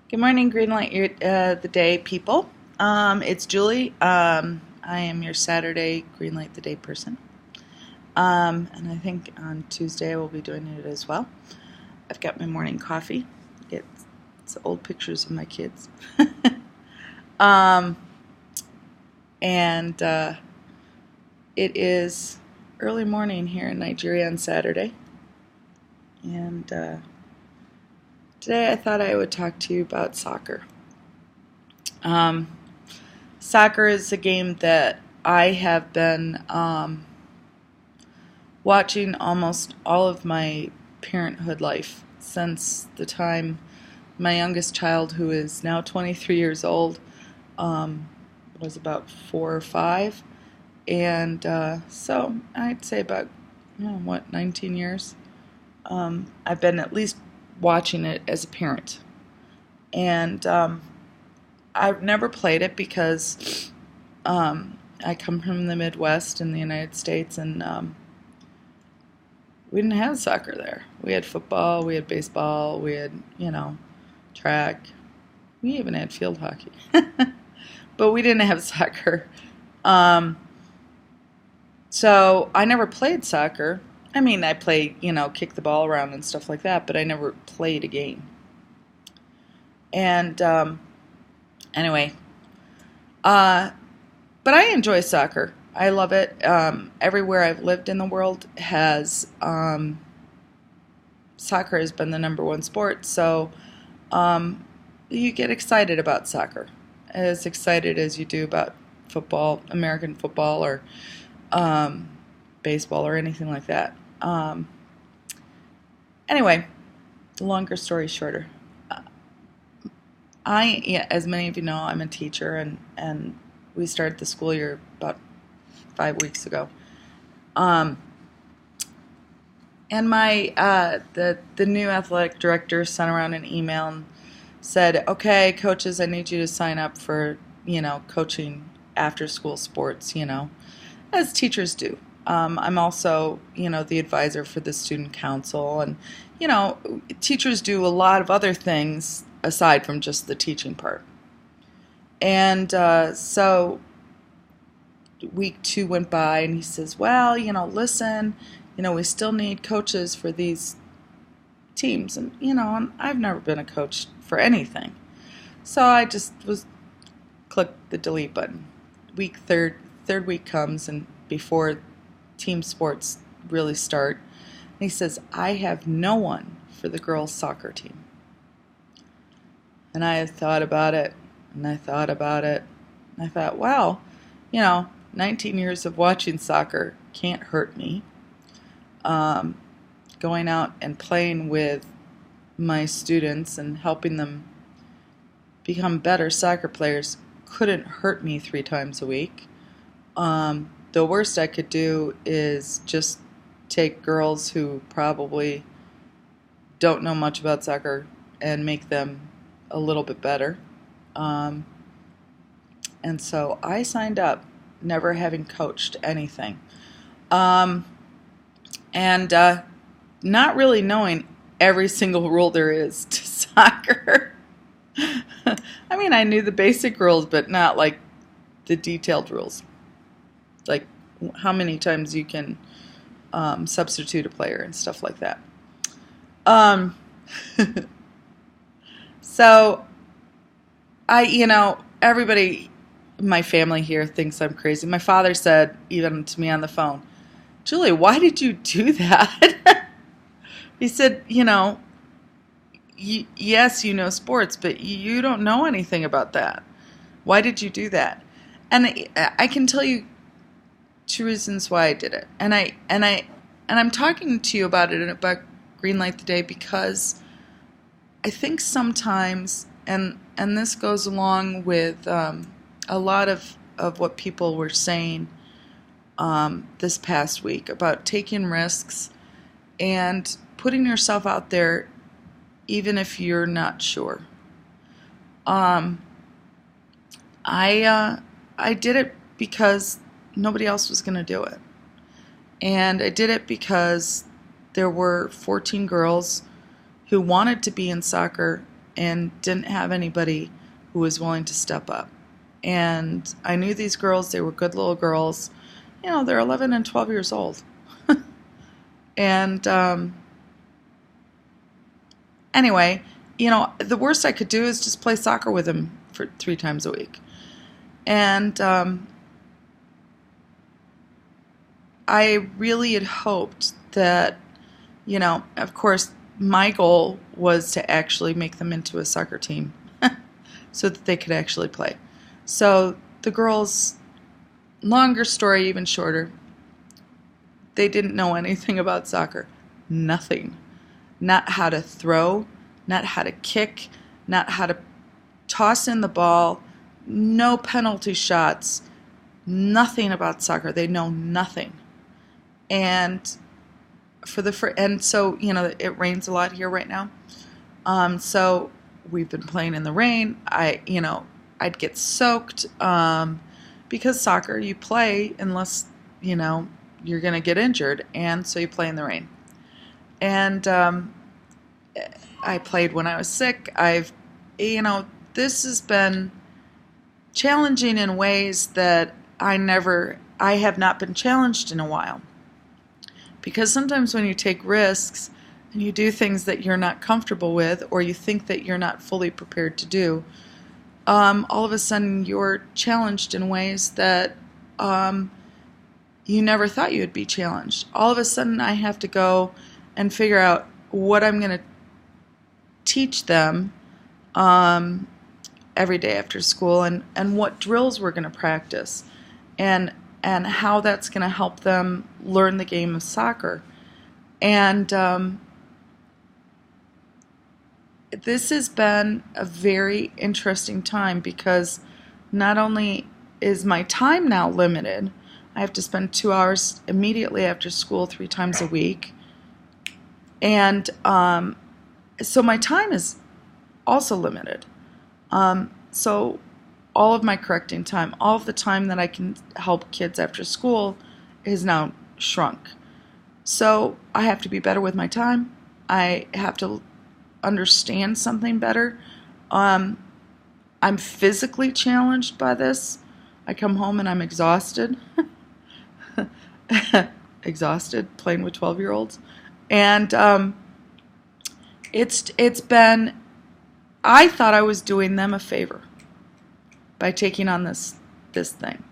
Good morning, Greenlight the Day people. It's Julie. I am your Saturday Greenlight the Day person. And I think on Tuesday I will be doing it as well. I've got my morning coffee. It's old pictures of my kids. um, and it is early morning here in Nigeria on Saturday. And today I thought I would talk to you about soccer. Um, Soccer is a game that I have been watching almost all of my parenthood life since the time my youngest child, who is now 23 years old, was about 4 or 5. And so I'd say about, 19 years. I've been at least watching it as a parent. And I've never played it because I come from the Midwest in the United States, and we didn't have soccer there. We had football, we had baseball, we had, track. We even had field hockey. But we didn't have soccer. So I never played soccer. I mean, I played, kick the ball around and stuff like that, but I never played a game. And anyway, but I enjoy soccer. I love it. Everywhere I've lived in the world has soccer has been the number one sport. So you get excited about soccer, as excited as you do about football, American football, or baseball, or anything like that. Anyway, longer story shorter. As many of you know, I'm a teacher, and we started the school year about 5 weeks ago. And my the new athletic director sent around an email and said, "Okay, coaches, I need you to sign up for coaching after school sports, as teachers do." I'm also the advisor for the student council, and teachers do a lot of other things aside from just the teaching part. And so week 2 went by, and he says, "Well, listen, we still need coaches for these teams." And, and I've never been a coach for anything. So I just click the delete button. Third week comes, and before team sports really start, and he says, "I have no one for the girls' soccer team." And I had thought about it, and I thought about it, and I thought, wow, 19 years of watching soccer can't hurt me. Going out and playing with my students and helping them become better soccer players couldn't hurt me 3 times a week. The worst I could do is just take girls who probably don't know much about soccer and make them a little bit better. And so I signed up, never having coached anything. And not really knowing every single rule there is to soccer. I mean, I knew the basic rules, but not like the detailed rules. Like how many times you can substitute a player and stuff like that. So everybody in my family here thinks I'm crazy. My father said, even to me on the phone, "Julie, why did you do that?" He said, yes, you know sports, but you don't know anything about that. Why did you do that? And I can tell you 2 reasons why I did it. And I'm talking to you about it, about Greenlight the Day, because I think sometimes, and this goes along with a lot of what people were saying this past week about taking risks and putting yourself out there even if you're not sure. I did it because nobody else was going to do it. And I did it because there were 14 girls who wanted to be in soccer and didn't have anybody who was willing to step up. And I knew these girls, they were good little girls. You know, they're 11 and 12 years old. And anyway, you know, the worst I could do is just play soccer with them for 3 times a week. And I really had hoped that, you know, of course, my goal was to actually make them into a soccer team so that they could actually play. So the girls, longer story, even shorter, they didn't know anything about soccer. Nothing. Not how to throw, not how to kick, not how to toss in the ball, no penalty shots, nothing about soccer. They know nothing. And so, you know, it rains a lot here right now. So we've been playing in the rain. I'd get soaked because soccer, you play unless, you know, you're going to get injured, and so you play in the rain. And I played when I was sick. This has been challenging in ways that I have not been challenged in a while. Because sometimes when you take risks and you do things that you're not comfortable with, or you think that you're not fully prepared to do, all of a sudden you're challenged in ways that you never thought you would be challenged. All of a sudden I have to go and figure out what I'm going to teach them every day after school, and what drills we're going to practice, and how that's going to help them learn the game of soccer. And this has been a very interesting time, because not only is my time now limited, I have to spend 2 hours immediately after school 3 times a week. And so my time is also limited. So all of my correcting time, all of the time that I can help kids after school is now shrunk. So I have to be better with my time. I have to understand something better. I'm physically challenged by this. I come home and I'm exhausted. Exhausted playing with 12-year-olds. And it's been, I thought I was doing them a favor by taking on this thing.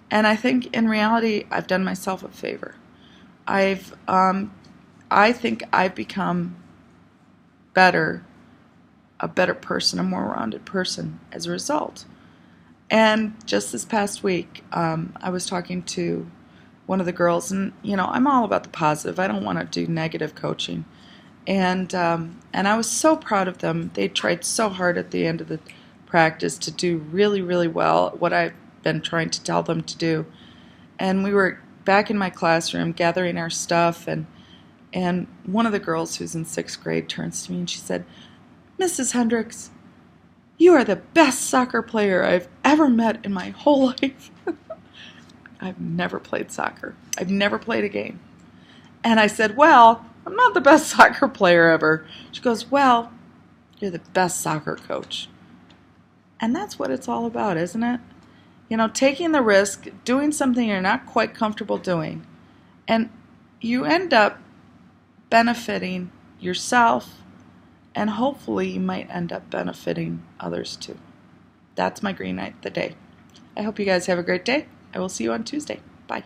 And I think in reality I've done myself a favor. I think I've become a better person, a more rounded person as a result. And just this past week, I was talking to one of the girls, and you know, I'm all about the positive. I don't want to do negative coaching. And I was so proud of them. They tried so hard at the end of the practice to do really, really well at what I've been trying to tell them to do. And we were back in my classroom gathering our stuff, and one of the girls who's in 6th grade turns to me and she said, "Mrs. Hendricks, you are the best soccer player I've ever met in my whole life." I've never played soccer. I've never played a game. And I said, "Well, I'm not the best soccer player ever." She goes, "Well, you're the best soccer coach." And that's what it's all about, isn't it? You know, taking the risk, doing something you're not quite comfortable doing, and you end up benefiting yourself, and hopefully you might end up benefiting others too. That's my green light of the day. I hope you guys have a great day. I will see you on Tuesday. Bye.